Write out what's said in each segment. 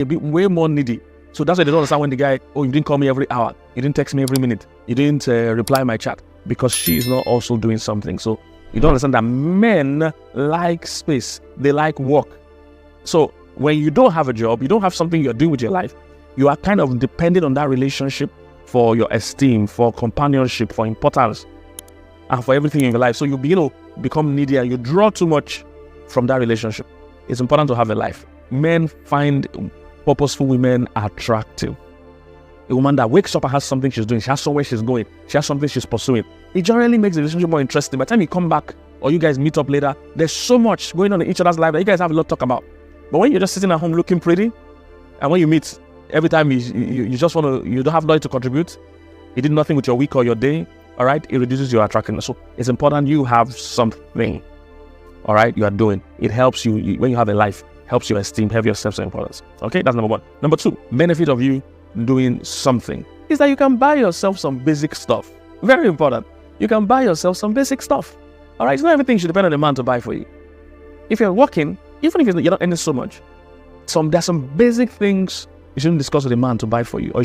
a bit way more needy. So that's why they don't understand when the guy, oh, you didn't call me every hour, you didn't text me every minute, you didn't reply my chat, because she is not also doing something. So you don't understand that men like space, they like work. So when you don't have a job, you don't have something you're doing with your life, you are kind of dependent on that relationship for your esteem, for companionship, for importance, and for everything in your life. So you begin to become needy and you draw too much from that relationship. It's important to have a life. Men find purposeful women attractive. A woman that wakes up and has something she's doing, she has somewhere she's going, she has something she's pursuing. It generally makes the relationship more interesting. By the time you come back or you guys meet up later, there's so much going on in each other's life that you guys have a lot to talk about. But when you're just sitting at home looking pretty, and when you meet, every time you just want to, you don't have nothing to contribute, you did nothing with your week or your day, all right, it reduces your attractiveness. So it's important you have something, all right, you are doing. It helps you when you have a life, helps your esteem, helps your self-importance. Okay, that's number one. Number two, benefit of you doing something is that you can buy yourself some basic stuff. Very important. You can buy yourself some basic stuff. All right, it's not everything should depend on the man to buy for you. If you're working, even if you're not earning so much, there's some basic things you shouldn't discuss with a man to buy for you, or you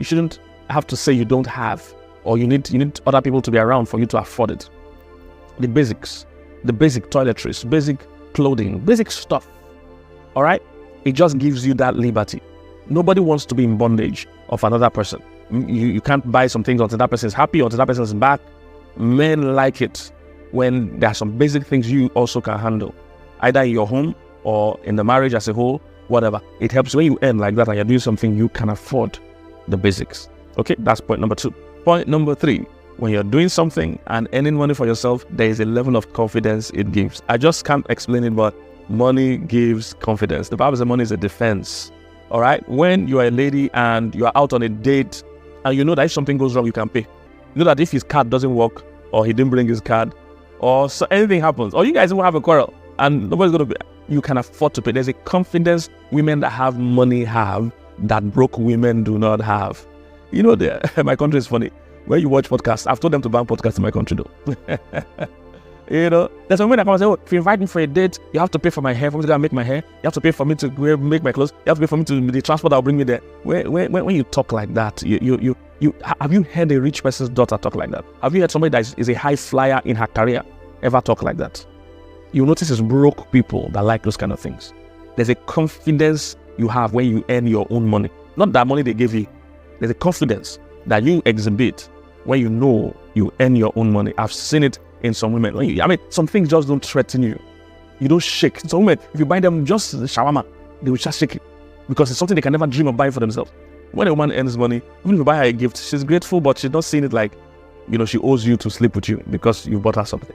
shouldn't have to say you don't have, or you need other people to be around for you to afford it. The basics, the basic toiletries, basic clothing, basic stuff. All right, it just gives you that liberty. Nobody wants to be in bondage of another person. You can't buy some things until that person is happy, until that person is back. Men like it when there are some basic things you also can handle, either in your home or in the marriage as a whole, whatever. It helps when you earn like that and you're doing something you can afford the basics. Okay, that's point number two. Point number three, when you're doing something and earning money for yourself, there is a level of confidence it gives. I just can't explain it, but money gives confidence. The Bible says money is a defense. All right, when you are a lady and you are out on a date and you know that if something goes wrong, you can pay. You know that if his card doesn't work, or he didn't bring his card, or so anything happens, or you guys will have a quarrel and nobody's going to be, you can afford to pay. There's a confidence women that have money have that broke women do not have. You know, my country is funny. When you watch podcasts, I've told them to ban podcasts in my country though. You know, there's a women that come and say, oh, if you invite me for a date, you have to pay for my hair, for me to go and make my hair. You have to pay for me to make my clothes. You have to pay for me to the transport that will bring me there. When you talk like that, you have you heard a rich person's daughter talk like that? Have you heard somebody that is a high flyer in her career ever talk like that? You notice it's broke people that like those kind of things. There's a confidence you have when you earn your own money. Not that money they give you. There's a confidence that you exhibit when you know you earn your own money. I've seen it in some women. Some things just don't threaten you. You don't shake. Some women, if you buy them just shawarma, they will just shake it because it's something they can never dream of buying for themselves. When a woman earns money, even if you buy her a gift, she's grateful, but she's not seeing it like, she owes you to sleep with you because you bought her something.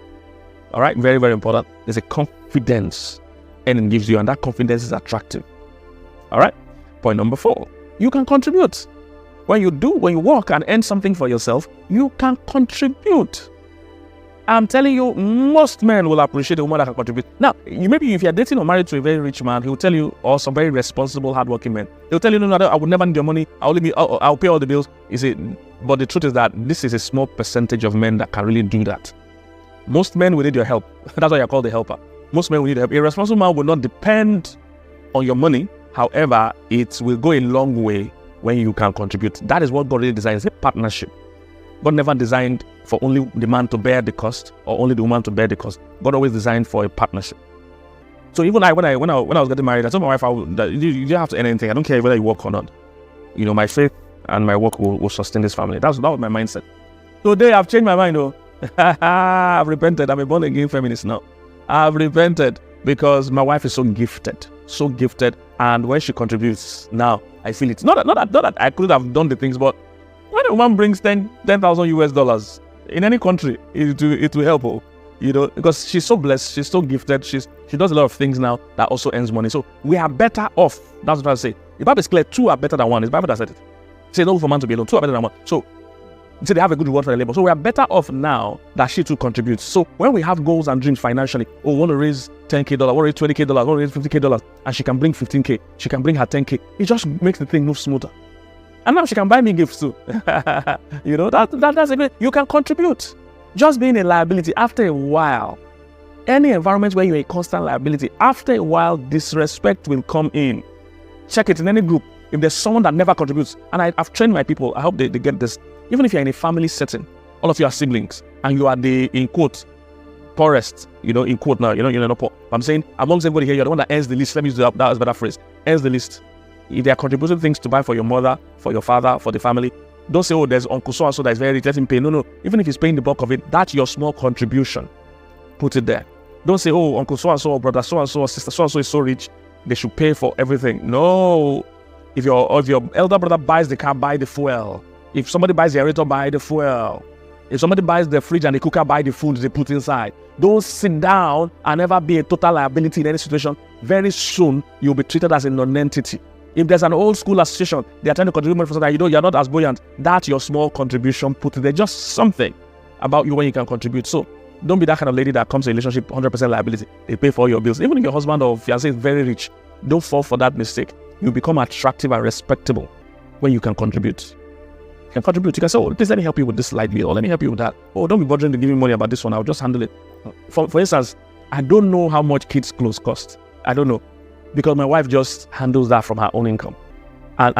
All right, very, very important. There's a confidence earning gives you, and that confidence is attractive. All right, point number 4, you can contribute. When you work and earn something for yourself, you can contribute. I'm telling you, most men will appreciate a woman that can contribute. Now, maybe if you're dating or married to a very rich man, he will tell you, or some very responsible, hardworking men, he'll tell you, no, I would never need your money. I'll pay all the bills. You see, but the truth is that this is a small percentage of men that can really do that. Most men will need your help. That's why you're called the helper. Most men will need help. A responsible man will not depend on your money. However, it will go a long way when you can contribute. That is what God really designed. It's a partnership. God never designed for only the man to bear the cost or only the woman to bear the cost. God always designed for a partnership. So even when I was getting married, I told my wife that you don't have to earn anything. I don't care whether you work or not. My faith and my work will sustain this family. That was my mindset. Today I've changed my mind though. I've repented. I'm a born again feminist now. I've repented because my wife is so gifted, and when she contributes now, I feel it. Not that I could have done the things, but when a woman brings $10,000 in any country, it will help her, because she's so blessed, she's so gifted, she does a lot of things now that also earns money. So we are better off. That's what I say. The Bible is clear, 2 are better than 1. It's the Bible that said it. It says no for man to be alone, 2 are better than 1. So they have a good reward for their labor. So we are better off now that she too contributes. So when we have goals and dreams financially, we want to raise $10K, want to raise $20K, want to raise $50K, and she can bring $15K, she can bring her $10K. It just makes the thing move smoother. And now she can buy me gifts too. That's a great. You can contribute. Just being a liability after a while, any environment where you're a constant liability, after a while, disrespect will come in. check it in any group. If there's someone that never contributes, and I've trained my people, I hope they get this. Even if you're in a family setting, all of you are siblings, and you are the, in quote, poorest, in quote now, you're not poor. I'm saying, amongst everybody here, you're the one that earns the least. Let me use that as a better phrase. Earns the least. If they are contributing things to buy for your mother, for your father, for the family, don't say, oh, there's Uncle so-and-so that is very rich, let him pay. No. Even if he's paying the bulk of it, that's your small contribution. Put it there. Don't say, oh, Uncle so-and-so, or brother so-and-so, or sister so-and-so is so rich, they should pay for everything. No. If your elder brother buys the car, buy the fuel. If somebody buys the aerator, buy the fuel. If somebody buys the fridge and the cooker, buy the food they put inside. Don't sit down and never be a total liability in any situation. Very soon, you'll be treated as a non-entity. If there's an old school association, they are trying to contribute money for something, you're not as buoyant. That's your small contribution. Put it there. Just something about you when you can contribute. So don't be that kind of lady that comes to a relationship 100% liability. They pay for all your bills. Even if your husband or fiancé is very rich, don't fall for that mistake. You become attractive and respectable when you can contribute. You can contribute. You can say, oh, please let me help you with this light bill, or let me help you with that. Oh, don't be bothering to give me money about this one. I'll just handle it. For instance, I don't know how much kids' clothes cost. I don't know. Because my wife just handles that from her own income. And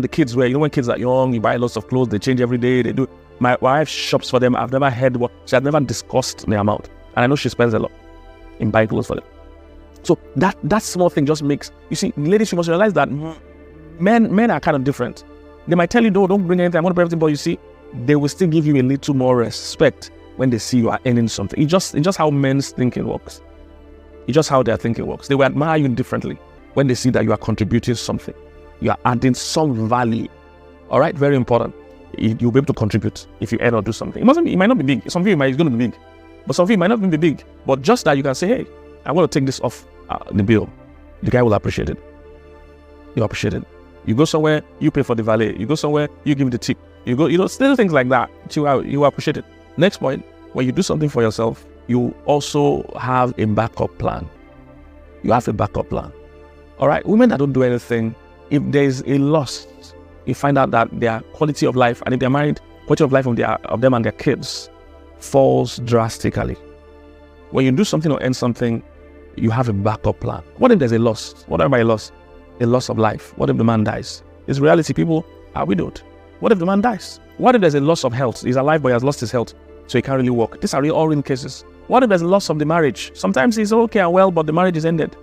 the kids wear, when kids are young, you buy lots of clothes, they change every day, they do. My wife shops for them. I've never heard she has never discussed the amount. And I know she spends a lot in buying clothes for them. So that small thing just makes, you see, ladies, you must realize that men are kind of different. They might tell you, no, don't bring anything, I want to bring everything, but you see, they will still give you a little more respect when they see you are earning something. It's just how men's thinking works. It's just how their thinking works. They will admire you differently when they see that you are contributing something. You are adding some value. All right? Very important. You'll be able to contribute if you earn or do something. It might not be big. Some of you it's going to be big. But some of you might not be big. But just that you can say, hey, I want to take this off the bill. The guy will appreciate it. You appreciate it. You go somewhere, you pay for the valet. You go somewhere, you give the tip. You go, little things like that. You appreciate it. Next point, when you do something for yourself, you also have a backup plan. You have a backup plan. All right? Women that don't do anything, if there's a loss, you find out that their quality of life, and if they're married, quality of life of them and their kids falls drastically. When you do something or earn something, you have a backup plan. What if there's a loss? What am I loss? A loss of life. What if the man dies? It's reality. People are widowed. What if the man dies? What if there's a loss of health? He's alive, but he has lost his health, so he can't really work. These are all real cases. What if there's a loss of the marriage? Sometimes he's okay and well, but the marriage is ended.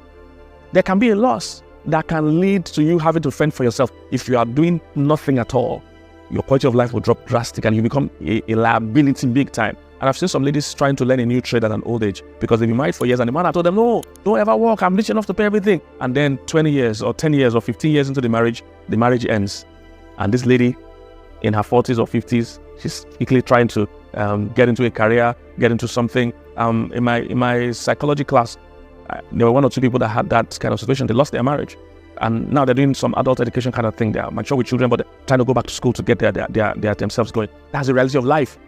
There can be a loss that can lead to you having to fend for yourself. If you are doing nothing at all, your quality of life will drop drastically and you become a liability big time. And I've seen some ladies trying to learn a new trade at an old age because they've been married for years and the man had told them, no, don't ever work, I'm rich enough to pay everything. And then 20 years or 10 years or 15 years into the marriage ends. And this lady in her 40s or 50s, she's quickly trying to get into a career, get into something. In my psychology class, there were one or two people that had that kind of situation. They lost their marriage. And now they're doing some adult education kind of thing. They are mature with children, but they're trying to go back to school to get their themselves going. That's the reality of life.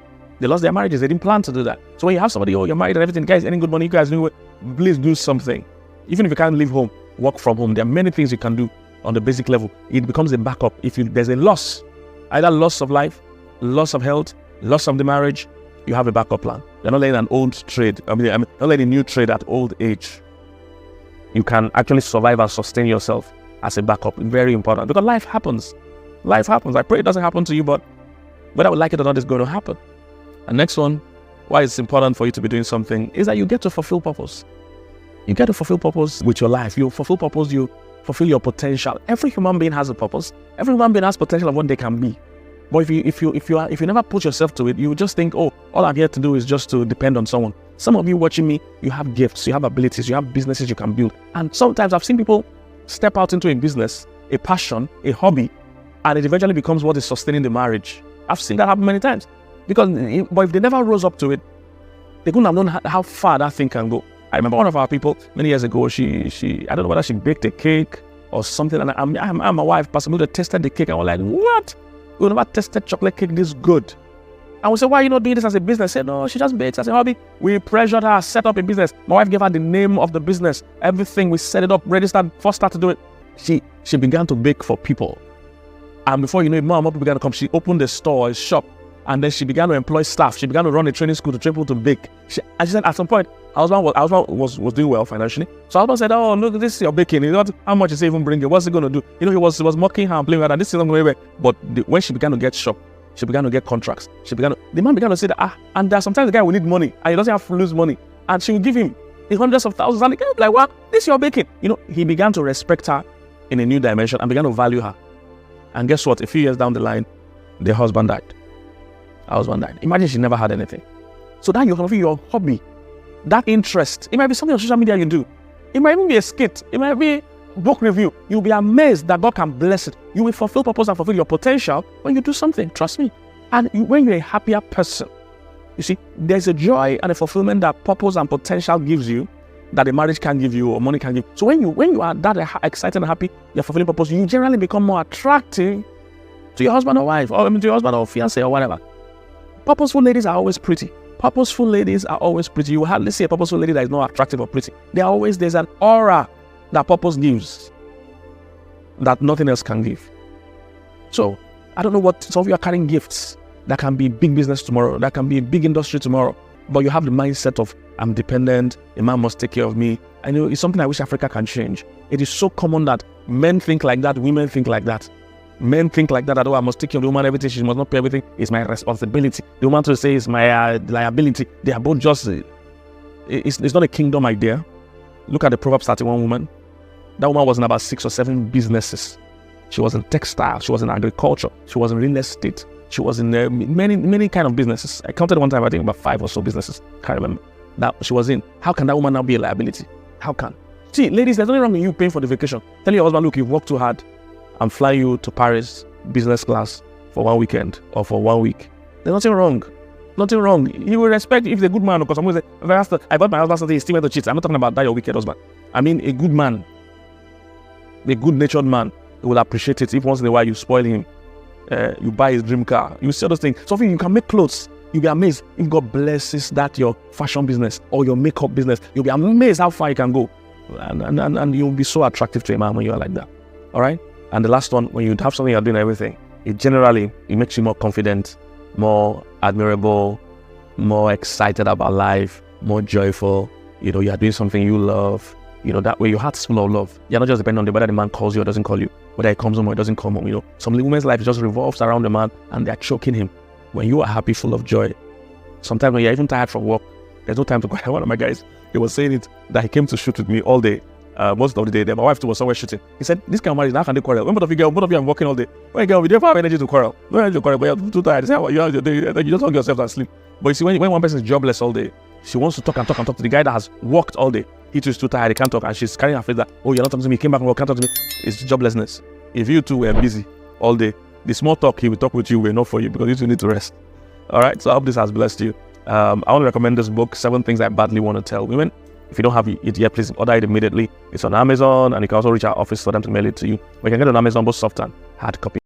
They lost their marriages. They didn't plan to do that. So when you have somebody, you're married and everything, guys, earning good money, you guys do it, please do something. Even if you can't leave home, work from home. There are many things you can do on the basic level. It becomes a backup. If there's a loss, either loss of life, loss of health, loss of the marriage, you have a backup plan. You're not letting an old trade, not letting a new trade at old age. You can actually survive and sustain yourself as a backup. Very important, because life happens. Life happens. I pray it doesn't happen to you, but whether I would like it or not, it's going to happen. And next one, why it's important for you to be doing something is that you get to fulfill purpose. You get to fulfill purpose with your life. You fulfill purpose, you fulfill your potential. Every human being has a purpose. Every human being has potential of what they can be. But if you never put yourself to it, you just think, oh, all I'm here to do is just to depend on someone. Some of you watching me, you have gifts, you have abilities, you have businesses you can build. And sometimes I've seen people step out into a business, a passion, a hobby, and it eventually becomes what is sustaining the marriage. I've seen that happen many times. But if they never rose up to it, they couldn't have known how far that thing can go. I remember one of our people many years ago, she I don't know whether she baked a cake or something, and I'm my wife, Pastor Milda, tested the cake, and we're like, what? We never tested chocolate cake this good. And we said, why are you not doing this as a business? She said, no, she just bakes as a hobby. We pressured her, set up a business. My wife gave her the name of the business, everything. We set it up, registered, first started to do it. She began to bake for people. And before you know it, more and more people began to come. She opened a store, a shop. And then she began to employ staff. She began to run a training school to train people to bake. And she said at some point, her husband was doing well financially. So her husband said, oh, look, this is your baking. You know how much is it even bringing? What's it going to do? You know, he was mocking her and playing with her. And this is not going away. But when she began to get shocked, she began to get contracts. The man began to say that, and there are sometimes the guy will need money and he doesn't have to lose money. And she will give him the hundreds of thousands. And the guy will be like, what? This is your baking. You know, he began to respect her in a new dimension and began to value her. And guess what? A few years down the line, the husband died. Her husband died. Imagine she never had anything. So that your hobby, that interest, it might be something on social media you do. It might even be a skit. It might be a book review. You'll be amazed that God can bless it. You will fulfill purpose and fulfill your potential when you do something. Trust me. And when you're a happier person, you see, there's a joy and a fulfillment that purpose and potential gives you that a marriage can give you or money can give. So when you are that excited and happy, you're fulfilling purpose, you generally become more attractive to your husband or wife, or to your husband or fiancé or whatever. Purposeful ladies are always pretty. Purposeful ladies are always pretty. You will hardly see a purposeful lady that is not attractive or pretty. There's an aura that purpose gives that nothing else can give. So I don't know what, some of you are carrying gifts that can be big business tomorrow, that can be a big industry tomorrow, but you have the mindset of, I'm dependent, a man must take care of me. I know it's something I wish Africa can change. It is so common that men think like that, women think like that. Men think like that, oh, I must take care of the woman, everything, she must not pay everything, it's my responsibility. The woman to say it's my liability. They are both just, it's not a kingdom idea. Look at the Proverbs 31 woman. That woman was in about 6 or 7 businesses. She was in textile, she was in agriculture, she was in real estate, she was in many kind of businesses. I counted one time, I think about 5 or so businesses, can't remember, that she was in. How can that woman now be a liability? How can? See, ladies, there's nothing wrong with you paying for the vacation. Tell your husband, look, you've worked too hard, and fly you to Paris business class for 1 weekend or for 1 week. There's nothing wrong. Nothing wrong. He will respect you if he's a good man, because someone will say, I bought my husband something, he still went to cheat. I'm not talking about that, your wicked husband. I mean a good man, a good-natured man, he will appreciate it if once in a while you spoil him. You buy his dream car. You see all those things. Something you can make clothes. You'll be amazed if God blesses that your fashion business or your makeup business. You'll be amazed how far you can go. And you'll be so attractive to a man when you are like that. All right? And the last one, when you have something you're doing everything, it makes you more confident, more admirable, more excited about life, more joyful. You know, you are doing something you love. You know, that way your heart's full of love. You're not just depending on whether the man calls you or doesn't call you, whether he comes home or he doesn't come home. You know, some women's life just revolves around the man and they're choking him. When you are happy, full of joy, sometimes when you're even tired from work, there's no time to cry. One of my guys, he was saying it, that he came to shoot with me all day. Most of the day, then my wife too was somewhere shooting. He said, this kind of marriage, how can they quarrel? When both of you are working all day. When you girl, we don't have energy to quarrel. No energy to quarrel, but you're too tired. You just hug yourself and sleep. But you see, when one person is jobless all day, she wants to talk to the guy that has worked all day. He too is too tired, he can't talk, and she's carrying her face that, oh, you're not talking to me, he came back from work, can't talk to me. It's joblessness. If you two were busy all day, the small talk he will talk with you will not for you, because you two need to rest. All right, so I hope this has blessed you. I want to recommend this book, 7 Things I Badly Want to Tell Women. If you don't have it yet, please order it immediately. It's on Amazon, and you can also reach our office for them to mail it to you. We can get it on Amazon, both soft and hard copy.